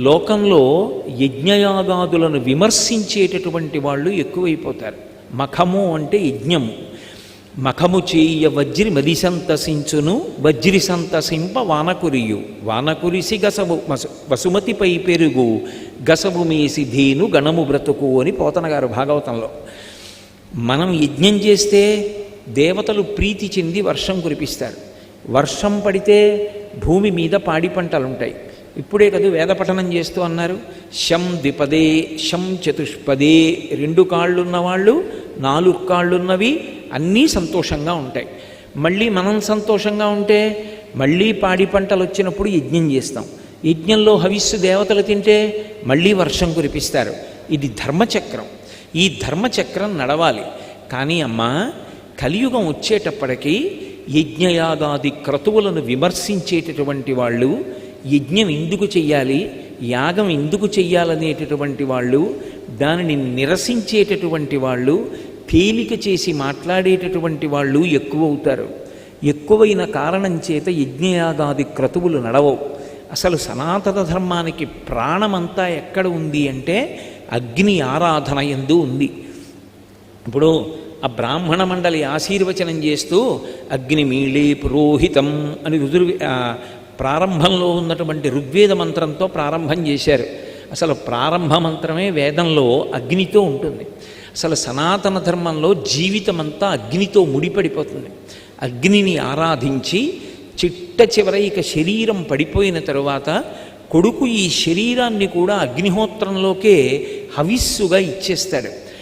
లోకంలో యజ్ఞయాగాదులను విమర్శించేటటువంటి వాళ్ళు ఎక్కువైపోతారు. మఖము అంటే యజ్ఞము. మఖము చేయ వజ్రి మది సంతసించును, వజ్రి సంతసింప వానకురియు, వానకురిసి గసవు వసుమతిపై పెరుగు, గసవు మేసి ధేను గణము బ్రతుకు అని పోతన గారు భాగవతంలో. మనం యజ్ఞం చేస్తే దేవతలు ప్రీతి చెంది వర్షం కురిపిస్తారు. వర్షం పడితే భూమి మీద పాడి పంటలుంటాయి. ఇప్పుడే కదా వేద పఠనం చేస్తూ అన్నారు, శం ద్విపదే శం చతుష్పదే, 2 కాళ్ళున్నవాళ్ళు 4 కాళ్ళున్నవి అన్నీ సంతోషంగా ఉంటాయి. మళ్ళీ మనం సంతోషంగా ఉంటే మళ్ళీ పాడి పంటలు వచ్చినప్పుడు యజ్ఞం చేస్తాం. యజ్ఞంలో హవిస్సు దేవతలు తింటే మళ్ళీ వర్షం కురిపిస్తారు. ఇది ధర్మచక్రం. ఈ ధర్మచక్రం నడవాలి. కానీ అమ్మా, కలియుగం వచ్చేటప్పటికీ యజ్ఞయాగాది క్రతువులను విమర్శించేటటువంటి వాళ్ళు, యజ్ఞం ఎందుకు చెయ్యాలి, యాగం ఎందుకు చెయ్యాలనేటటువంటి వాళ్ళు, దానిని నిరసించేటటువంటి వాళ్ళు, తేలిక చేసి మాట్లాడేటటువంటి వాళ్ళు ఎక్కువవుతారు. ఎక్కువైన కారణం చేత యజ్ఞయాగాది క్రతువులు నడవవు. అసలు సనాతన ధర్మానికి ప్రాణమంతా ఎక్కడ ఉంది అంటే అగ్ని ఆరాధన యందు ఉంది. ఇప్పుడు ఆ బ్రాహ్మణ మండలి ఆశీర్వచనం చేస్తూ అగ్నిమీళే పురోహితం అని ప్రారంభంలో ఉన్నటువంటి ఋగ్వేద మంత్రంతో ప్రారంభం చేశారు. అసలు ప్రారంభ మంత్రమే వేదంలో అగ్నితో ఉంటుంది. అసలు సనాతన ధర్మంలో జీవితమంతా అగ్నితో ముడిపడిపోతుంది. అగ్నిని ఆరాధించి చిట్ట చివర ఇక శరీరం పడిపోయిన తరువాత కొడుకు ఈ శరీరాన్ని కూడా అగ్నిహోత్రంలోకే హవిస్సుగా ఇచ్చేస్తాడు.